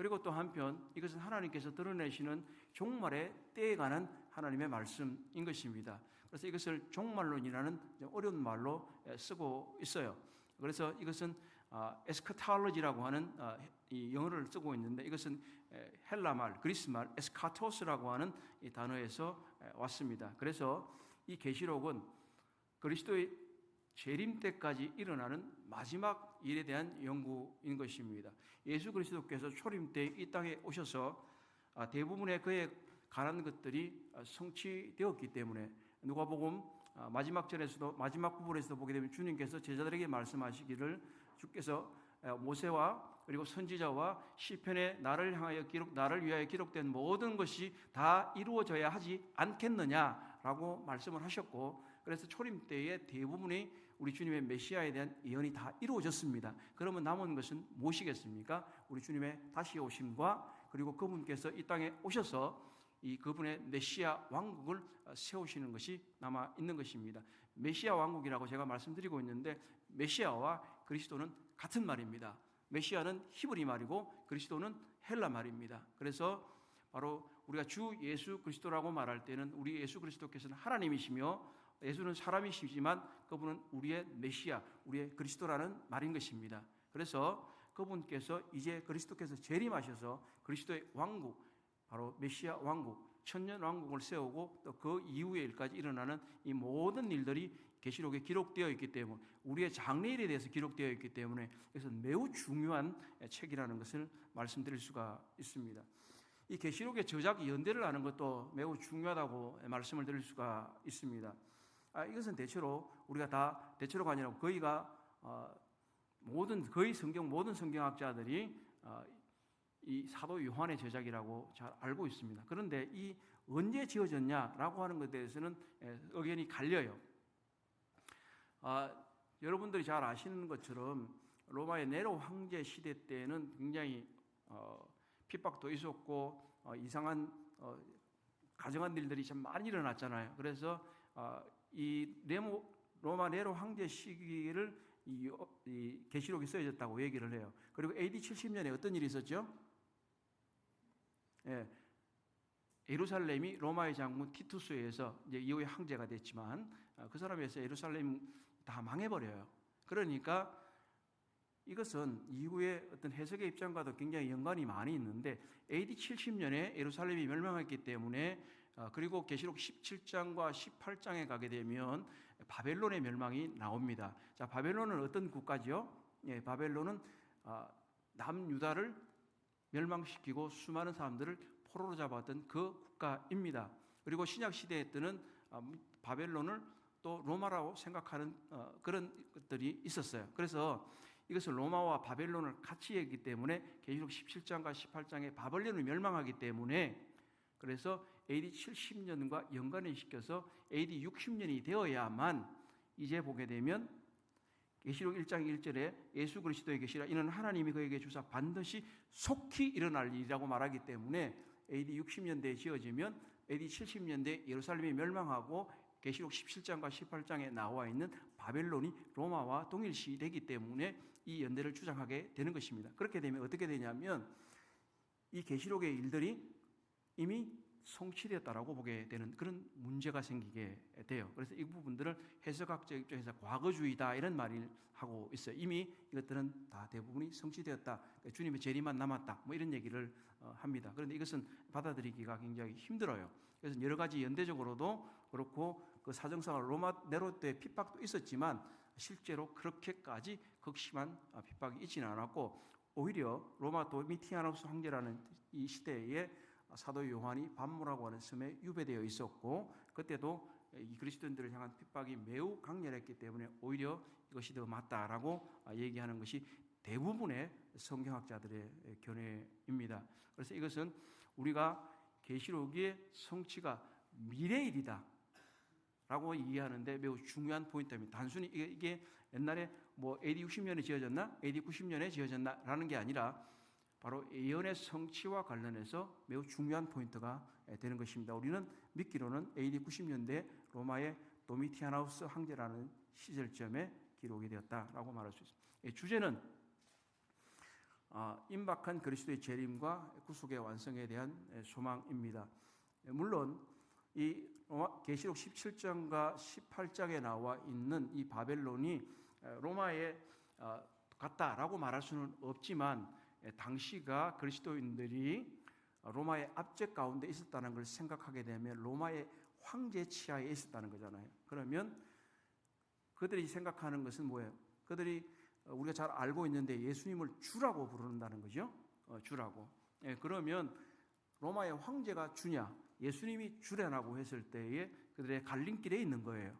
그리고 또 한편 이것은 하나님께서 드러내시는 종말의 때에 관한 하나님의 말씀인 것입니다. 그래서 이것을 종말론이라는 어려운 말로 쓰고 있어요. 그래서 이것은 에스카톨로지라고 하는 이 영어를 쓰고 있는데, 이것은 헬라 말, 그리스 말 에스카토스라고 하는 이 단어에서 왔습니다. 그래서 이 계시록은 그리스도의 재림 때까지 일어나는 마지막 일에 대한 연구인 것입니다. 예수 그리스도께서 초림 때 이 땅에 오셔서 대부분의 그에 관한 것들이 성취되었기 때문에, 누가복음 마지막 절에서도, 마지막 부분에서도 보게 되면 주님께서 제자들에게 말씀하시기를, 주께서 모세와 그리고 선지자와 시편에 나를 위하여 기록된 모든 것이 다 이루어져야 하지 않겠느냐라고 말씀을 하셨고, 그래서 초림 때의 대부분의 우리 주님의 메시아에 대한 예언이 다 이루어졌습니다. 그러면 남은 것은 무엇이겠습니까? 우리 주님의 다시 오심과 그리고 그분께서 이 땅에 오셔서 이 그분의 메시아 왕국을 세우시는 것이 남아 있는 것입니다. 메시아 왕국이라고 제가 말씀드리고 있는데, 메시아와 그리스도는 같은 말입니다. 메시아는 히브리 말이고 그리스도는 헬라 말입니다. 그래서 바로 우리가 주 예수 그리스도라고 말할 때는 우리 예수 그리스도께서는 하나님이시며 예수는 사람이시지만 그분은 우리의 메시아, 우리의 그리스도라는 말인 것입니다. 그래서 그분께서 이제 그리스도께서 재림하셔서 그리스도의 왕국, 바로 메시아 왕국, 천년 왕국을 세우고 또 그 이후의 일까지 일어나는 이 모든 일들이 계시록에 기록되어 있기 때문에, 우리의 장래일에 대해서 기록되어 있기 때문에 그래서 매우 중요한 책이라는 것을 말씀드릴 수가 있습니다. 이 계시록의 저작 연대를 아는 것도 매우 중요하다고 말씀을 드릴 수가 있습니다. 이것은 대체로 우리가 다, 대체로가 아니라 거의 모든 성경학자들이 이 사도 요한의 저작이라고 잘 알고 있습니다. 그런데 이 언제 지어졌냐라고 하는 것에 대해서는 의견이 갈려요. 여러분들이 잘 아시는 것처럼 로마의 네로 황제 시대 때는 굉장히 핍박도 있었고 이상한 가정한 일들이 참 많이 일어났잖아요. 그래서 이 로마 네로 황제 시기를 이 계시록이 쓰여졌다고 얘기를 해요. 그리고 AD 70년에 어떤 일이 있었죠? 예루살렘이 로마의 장군 티투스에 의해서 이제 이후에 황제가 됐지만 그 사람에 의해서 예루살렘 다 망해버려요. 그러니까 이것은 이후에 어떤 해석의 입장과도 굉장히 연관이 많이 있는데, AD 70년에 예루살렘이 멸망했기 때문에, 그리고 계시록 17장과 18장에 가게 되면 바벨론의 멸망이 나옵니다. 자, 바벨론은 어떤 국가죠? 바벨론은 남유다를 멸망시키고 수많은 사람들을 포로로 잡았던 그 국가입니다. 그리고 신약 시대에 때는 바벨론을 또 로마라고 생각하는 그런 것들이 있었어요. 그래서 이것을 로마와 바벨론을 같이 했기 때문에 계시록 17장과 18장에 바벨론을 멸망하기 때문에, 그래서 AD 70년과 연관을 시켜서 AD 60년이 되어야만 이제 보게 되면 계시록 1장 1절에 예수 그리스도의 계시라, 이는 하나님이 그에게 주사 반드시 속히 일어날 일이라고 말하기 때문에 AD 60년대에 지어지면 AD 70년대에 예루살렘이 멸망하고 계시록 17장과 18장에 나와 있는 바벨론이 로마와 동일시되기 때문에 이 연대를 주장하게 되는 것입니다. 그렇게 되면 어떻게 되냐면 이 계시록의 일들이 이미 성취되었다라고 보게 되는 그런 문제가 생기게 돼요. 그래서 이 부분들을 해석학적 입장에서 과거주의다 이런 말을 하고 있어요. 이미 이것들은 다 대부분이 성취되었다, 주님의 재림만 남았다, 뭐 이런 얘기를 합니다. 그런데 이것은 받아들이기가 굉장히 힘들어요. 그래서 여러 가지 연대적으로도 그렇고 그 사정상을 로마 네로 때 핍박도 있었지만 실제로 그렇게까지 극심한 핍박이 있지는 않았고, 오히려 로마 도미티아누스 황제라는 이 시대에 사도 요한이 반모라고 하는 섬에 유배되어 있었고, 그때도 이 그리스도인들을 향한 핍박이 매우 강렬했기 때문에 오히려 이것이 더 맞다라고 얘기하는 것이 대부분의 성경학자들의 견해입니다. 그래서 이것은 우리가 계시록의 성취가 미래일이다 라고 이해하는데 매우 중요한 포인트입니다. 단순히 이게 옛날에 뭐 AD 60년에 지어졌나? AD 90년에 지어졌나? 라는 게 아니라 바로 예언의 성취와 관련해서 매우 중요한 포인트가 되는 것입니다. 우리는 믿기로는 AD 90년대 로마의 도미티아누스 황제라는 시절점에 기록이 되었다라고 말할 수 있습니다. 주제는 임박한 그리스도의 재림과 구속의 완성에 대한 소망입니다. 물론 이 계시록 17장과 18장에 나와 있는 이 바벨론이 로마에 갔다라고 말할 수는 없지만, 당시가 그리스도인들이 로마의 압제 가운데 있었다는 걸 생각하게 되면 로마의 황제 치하에 있었다는 거잖아요. 그러면 그들이 생각하는 것은 뭐예요? 그들이 우리가 잘 알고 있는데 예수님을 주라고 부른다는 거죠. 주라고. 그러면 로마의 황제가 주냐, 예수님이 주라고 했을 때에 그들의 갈림길에 있는 거예요.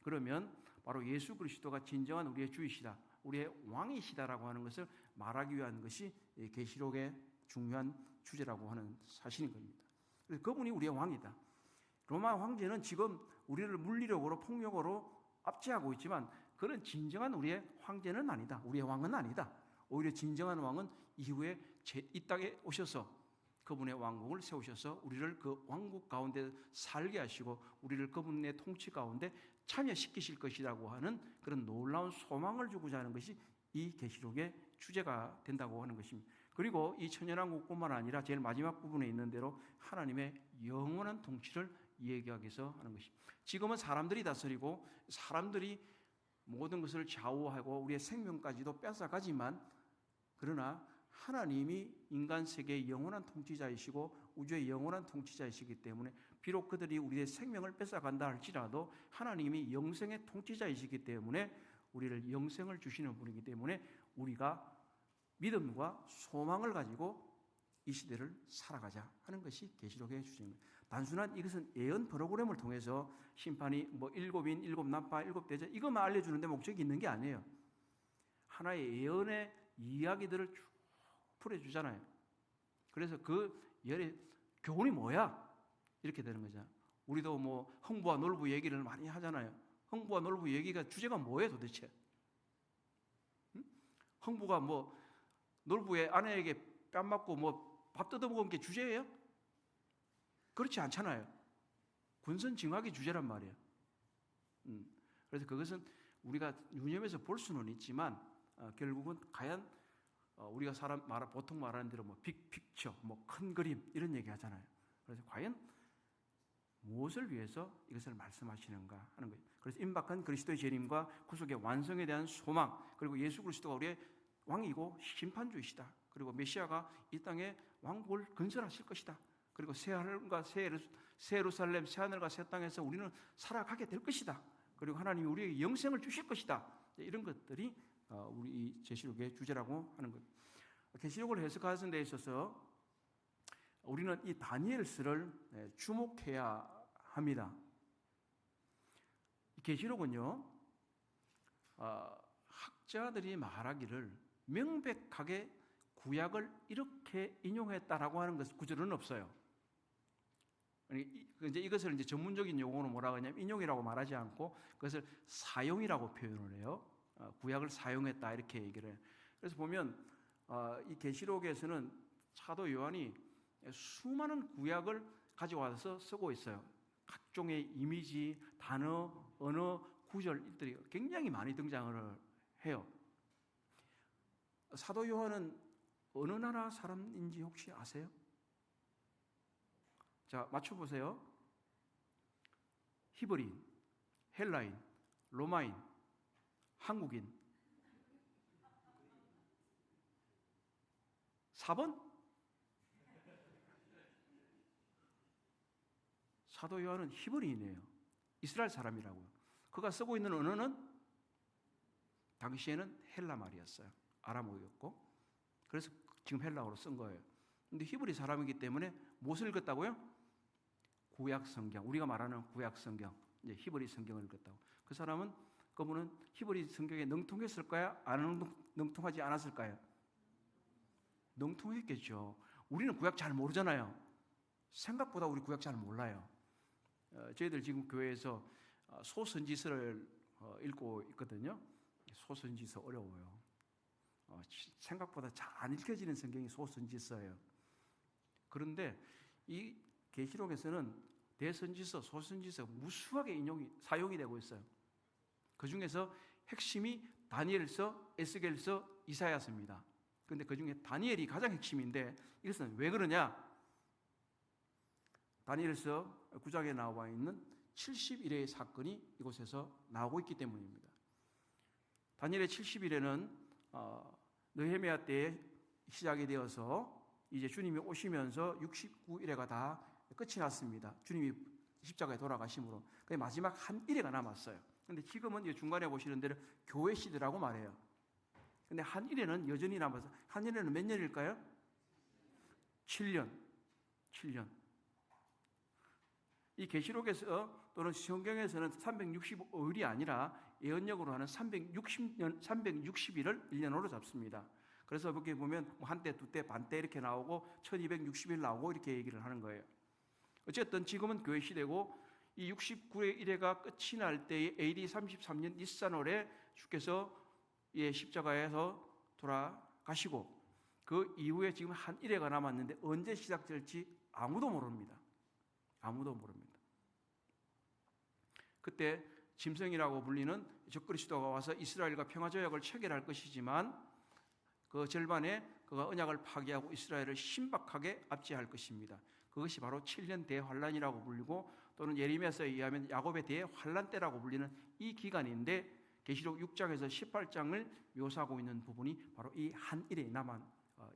그러면 바로 예수 그리스도가 진정한 우리의 주이시다, 우리의 왕이시다라고 하는 것을 말하기 위한 것이 계시록의 중요한 주제라고 하는 사실인 겁니다. 그래서 그분이 우리의 왕이다. 로마 황제는 지금 우리를 물리력으로 폭력으로 압제하고 있지만 그는 진정한 우리의 황제는 아니다. 우리의 왕은 아니다. 오히려 진정한 왕은 이후에 이 땅에 오셔서 그분의 왕국을 세우셔서 우리를 그 왕국 가운데 살게 하시고 우리를 그분의 통치 가운데 참여시키실 것이라고 하는 그런 놀라운 소망을 주고자 하는 것이 이 계시록의 주제가 된다고 하는 것입니다. 그리고 이 천연왕국뿐만 아니라 제일 마지막 부분에 있는 대로 하나님의 영원한 통치를 얘기하기 위해서 하는 것입니다. 지금은 사람들이 다스리고 사람들이 모든 것을 좌우하고 우리의 생명까지도 뺏어가지만, 그러나 하나님이 인간 세계의 영원한 통치자이시고 우주의 영원한 통치자이시기 때문에 비록 그들이 우리의 생명을 뺏어간다 할지라도 하나님이 영생의 통치자이시기 때문에 우리를 영생을 주시는 분이기 때문에 우리가 믿음과 소망을 가지고 이 시대를 살아가자 하는 것이 계시록의 주제입니다. 단순한 이것은 예언 프로그램을 통해서 심판이 뭐 일곱인, 일곱 나파, 일곱 대제 이것만 알려주는데 목적이 있는 게 아니에요. 하나의 예언의 이야기들을 쭉 풀어주잖아요. 그래서 그 예언의 교훈이 뭐야? 이렇게 되는 거죠. 우리도 뭐 흥부와 놀부 얘기를 많이 하잖아요. 흥부와 놀부 얘기가 주제가 뭐예요 도대체? 흥부가 뭐 놀부의 아내에게 뺨 맞고 뭐 밥 뜯어먹은 게 주제예요? 그렇지 않잖아요. 군선징악이 주제란 말이에요. 그래서 그것은 우리가 유념해서 볼 수는 있지만 결국은 과연 우리가 보통 말하는 대로 뭐 빅픽처, 뭐 큰 그림 이런 얘기 하잖아요. 그래서 과연 무엇을 위해서 이것을 말씀하시는가 하는 거예요. 그래서 임박한 그리스도의 재림과 구속의 완성에 대한 소망, 그리고 예수 그리스도가 우리의 왕이고 심판주이시다. 그리고 메시아가 이 땅에 왕국을 건설하실 것이다. 그리고 새 하늘과 새 예루살렘, 새 하늘과 새 땅에서 우리는 살아가게 될 것이다. 그리고 하나님이 우리에게 영생을 주실 것이다. 이런 것들이 우리 이 계시록의 주제라고 하는 것. 계시록을 해석하는 데 있어서 우리는 이 다니엘서를 주목해야 합니다. 계시록은요, 학자들이 말하기를 명백하게 구약을 이렇게 인용했다라고 하는 것 구절은 없어요. 이제 이것을 이제 전문적인 용어로 뭐라고 하냐면 인용이라고 말하지 않고 그것을 사용이라고 표현을 해요. 구약을 사용했다 이렇게 얘기를 해요. 그래서 보면 이 계시록에서는 사도 요한이 수많은 구약을 가져와서 쓰고 있어요. 각종의 이미지, 단어, 언어, 구절들이 굉장히 많이 등장을 해요. 사도 요한은 어느 나라 사람인지 혹시 아세요? 자, 맞춰보세요. 히브리인, 헬라인, 로마인, 한국인. 4번? 사도 요한은 히브리인이에요. 이스라엘 사람이라고요. 그가 쓰고 있는 언어는 당시에는 헬라 말이었어요. 아람어였고. 그래서 지금 헬라어로 쓴 거예요. 근데 히브리 사람이기 때문에 무엇을 읽었다고요? 구약 성경. 우리가 말하는 구약 성경. 이제 히브리 성경을 읽었다고. 그분은 히브리 성경에 능통했을까요? 안 능통하지 않았을까요? 능통했겠죠. 우리는 구약 잘 모르잖아요. 생각보다 우리 구약 잘 몰라요. 저희들 지금 교회에서 소선지서를 읽고 있거든요. 소선지서 어려워요. 생각보다 잘 안 읽혀지는 성경이 소선지서예요. 그런데 이 계시록에서는 대선지서, 소선지서 무수하게 사용이 되고 있어요. 그 중에서 핵심이 다니엘서, 에스겔서, 이사야서입니다. 그런데 그 중에 다니엘이 가장 핵심인데 이것은 왜 그러냐? 다니엘서 9장에 나와 있는 70일의 사건이 이곳에서 나오고 있기 때문입니다. 다니엘의 70일에는 느헤미야 때에 시작이 되어서 이제 주님이 오시면서 69일회가 다 끝이 났습니다. 주님이 십자가에 돌아가심으로. 마지막 한 일회가 남았어요. 근데 지금은 중간에 보시는 대로 교회 시대라고 말해요. 근데 한 일회는 여전히 남아서, 한 일회는 몇 년일까요? 7년. 이 계시록에서 또는 성경에서는 365일이 아니라 예언력으로 하는 360일을 1년으로 잡습니다. 그래서 여기 보면 한때, 두때, 반때 이렇게 나오고 1260일 나오고 이렇게 얘기를 하는 거예요. 어쨌든 지금은 교회 시대고 이 69의 일회가 끝이 날 때의 AD 33년 니산월에 주께서 십자가에서 돌아가시고 그 이후에 지금 한 일회가 남았는데 언제 시작될지 아무도 모릅니다. 그때 짐승이라고 불리는 적그리스도가 와서 이스라엘과 평화조약을 체결할 것이지만 그 절반에 그가 언약을 파기하고 이스라엘을 신박하게 압제할 것입니다. 그것이 바로 7년 대환란이라고 불리고 또는 예레미야서에 의하면 야곱의 대환란 때라고 불리는 이 기간인데 계시록 6장에서 18장을 묘사하고 있는 부분이 바로 이 한 일에 남은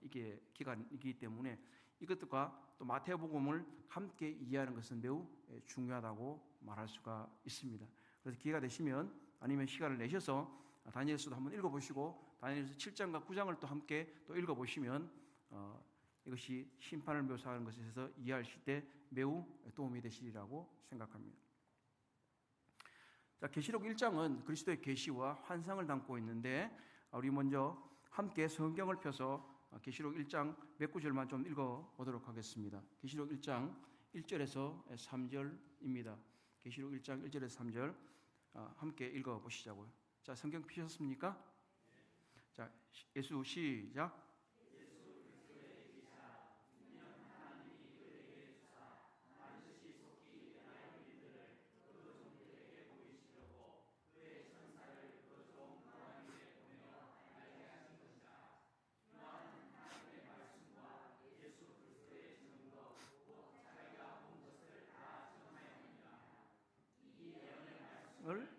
이게 기간이기 때문에 이것과 또 마태복음을 함께 이해하는 것은 매우 중요하다고 말할 수가 있습니다. 그래서 기회가 되시면 아니면 시간을 내셔서 다니엘서도 한번 읽어보시고 다니엘서 7장과 9장을 또 함께 또 읽어보시면 이것이 심판을 묘사하는 것에 대해서 이해하실 때 매우 도움이 되시리라고 생각합니다. 자, 계시록 1장은 그리스도의 계시와 환상을 담고 있는데 우리 먼저 함께 성경을 펴서 계시록 1장 몇 구절만 좀 읽어보도록 하겠습니다. 계시록 1장 1절에서 3절입니다. 계시록 1장 1절에서 3절 함께 읽어보시자고요. 자, 성경 피셨습니까? 자, 예수 시작.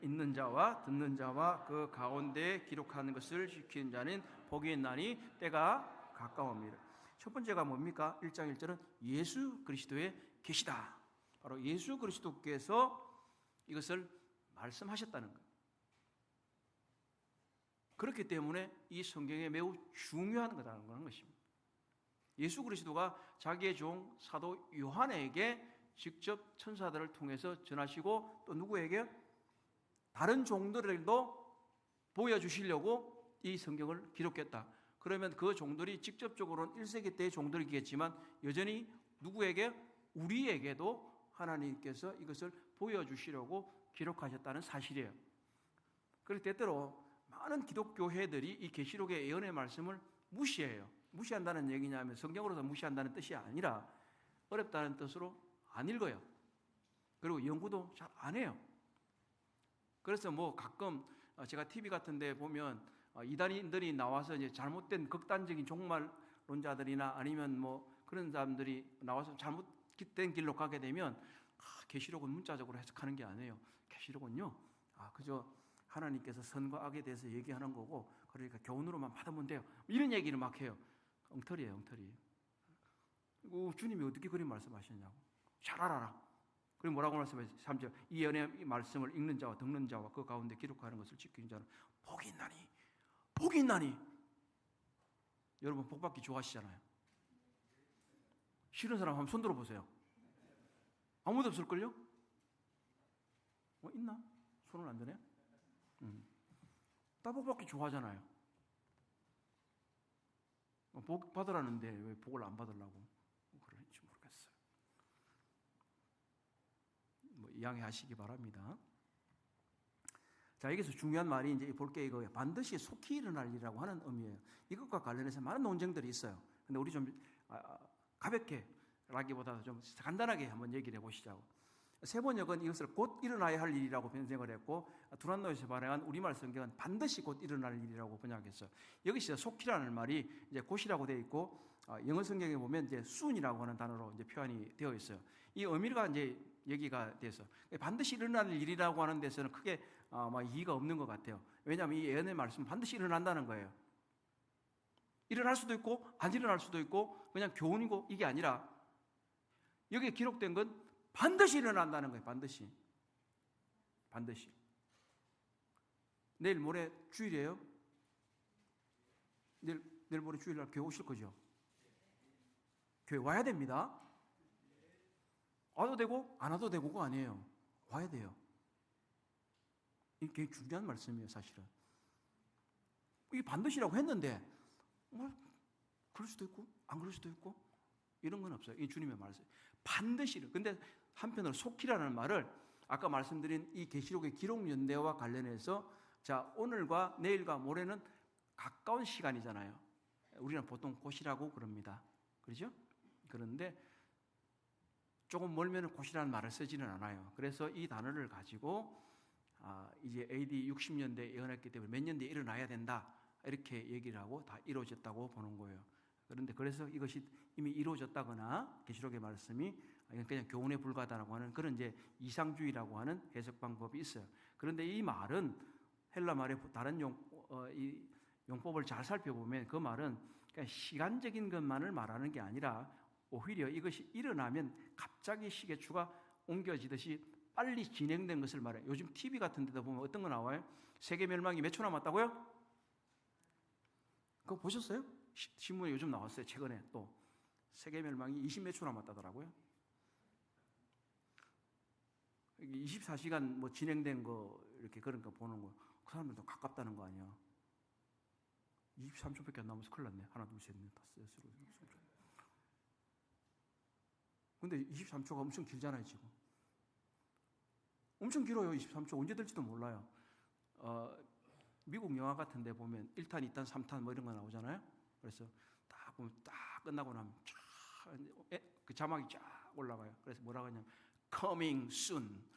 읽는 자와 듣는 자와 그 가운데 기록하는 것을 지키는 자는 복이 있나니 때가 가까웁니다. 첫 번째가 뭡니까? 1장 1절은 예수 그리스도의 계시다. 바로 예수 그리스도께서 이것을 말씀하셨다는 것. 그렇기 때문에 이 성경에 매우 중요한 거라는 것입니다. 예수 그리스도가 자기의 종 사도 요한에게 직접 천사들을 통해서 전하시고 또 누구에게? 다른 종들에게도 보여주시려고 이 성경을 기록했다. 그러면 그 종들이 직접적으로는 1세기 때의 종들이겠지만 여전히 누구에게? 우리에게도 하나님께서 이것을 보여주시려고 기록하셨다는 사실이에요. 그래서 때때로 많은 기독교회들이 이 계시록의 예언의 말씀을 무시해요. 무시한다는 얘기냐면 성경으로서 무시한다는 뜻이 아니라 어렵다는 뜻으로 안 읽어요. 그리고 연구도 잘 안 해요. 그래서 가끔 제가 TV 같은 데 보면 이단인들이 나와서 이제 잘못된 극단적인 종말론자들이나 아니면 그런 사람들이 나와서 잘못된 길로 가게 되면 계시록은 문자적으로 해석하는 게 아니에요. 계시록은요, 그저 하나님께서 선과 악에 대해서 얘기하는 거고 그러니까 교훈으로만 받으면 돼요. 이런 얘기를 막 해요. 엉터리예요, 엉터리. 주님이 어떻게 그런 말씀하셨냐고. 잘 알아라. 그리고 뭐라고 말씀하셨어요? 3절. 이 예언의 말씀을 읽는 자와 듣는 자와 그 가운데 기록하는 것을 지키는 자는 복이 있나니. 복이 있나니. 여러분 복 받기 좋아하시잖아요. 싫은 사람 한번 손 들어보세요. 아무도 없을걸요? 있나? 손을 안 드네? 다 복 받기 좋아하잖아요. 복 받으라는데 왜 복을 안 받으려고 그러는지 모르겠어요. 양해하시기 바랍니다. 자, 여기서 중요한 말이 이제 볼 게 이거예요. 반드시 속히 일어날 일이라고 하는 의미예요. 이것과 관련해서 많은 논쟁들이 있어요. 근데 우리 좀 가볍게 라기보다 좀 간단하게 한번 얘기를 해보시자고. 세번역은 이것을 곧 일어나야 할 일이라고 변경을 했고, 두란노에서 발행한 우리말 성경은 반드시 곧 일어날 일이라고 번역했어요. 여기서 속히라는 말이 이제 곧이라고 되어 있고, 영어 성경에 보면 이제 soon이라고 하는 단어로 이제 표현이 되어 있어요. 이 의미가 이제 여기가 돼서 반드시 일어날 일이라고 하는 데서는 크게 이의가 없는 것 같아요. 왜냐하면 이 예언의 말씀은 반드시 일어난다는 거예요. 일어날 수도 있고 안 일어날 수도 있고 그냥 교훈이고 이게 아니라 여기에 기록된 건 반드시 일어난다는 거예요. 반드시. 내일 모레 주일이에요? 내일 모레 주일날 교회 오실 거죠? 교회 와야 됩니다. 와도 되고 안 와도 되고가 아니에요. 와야 돼요. 이게 굉장히 중요한 말씀이에요, 사실은. 이게 반드시라고 했는데 그럴 수도 있고 안 그럴 수도 있고 이런 건 없어요. 이 주님의 말씀. 반드시. 근데 한편으로 속히라는 말을 아까 말씀드린 이 계시록의 기록 연대와 관련해서 자, 오늘과 내일과 모레는 가까운 시간이잖아요. 우리는 보통 곧이라고 그럽니다. 그렇죠? 그런데 조금 멀면 곧이라는 말을 쓰지는 않아요. 그래서 이 단어를 가지고 이제 AD 60년대에 예언했기 때문에 몇 년 뒤에 일어나야 된다. 이렇게 얘기를 하고 다 이루어졌다고 보는 거예요. 그런데 그래서 이것이 이미 이루어졌다거나 계시록의 말씀이 그냥 교훈에 불과하다고 하는 그런 이제 이상주의라고 하는 해석 방법이 있어요. 그런데 이 말은 헬라 말의 다른 용법을 잘 살펴보면 그 말은 그냥 시간적인 것만을 말하는 게 아니라 오히려 이것이 일어나면 갑자기 시계추가 옮겨지듯이 빨리 진행된 것을 말해요. 요즘 TV 같은 데도 보면 어떤 거 나와요? 세계 멸망이 몇 초 남았다고요? 그거 보셨어요? 신문에 요즘 나왔어요. 최근에 또 세계 멸망이 20 몇 초 남았다더라고요. 24시간 뭐 진행된 거 이렇게 그런 거 보는 거, 그 사람들도 가깝다는 거 아니야? 23초밖에 안 남아서 큰일 났네. 하나, 둘, 셋, 넷, 다섯, 여섯, 일곱, 여덟. 근데 23초가 엄청 길잖아요, 지금. 엄청 길어요, 23초. 언제 될지도 몰라요. 미국 영화 같은 데 보면 1탄, 2탄, 3탄 뭐 이런 거 나오잖아요. 그래서 딱 보면 딱 끝나고 나면 그 자막이 쫙 올라가요. 그래서 뭐라고 하냐면 coming soon.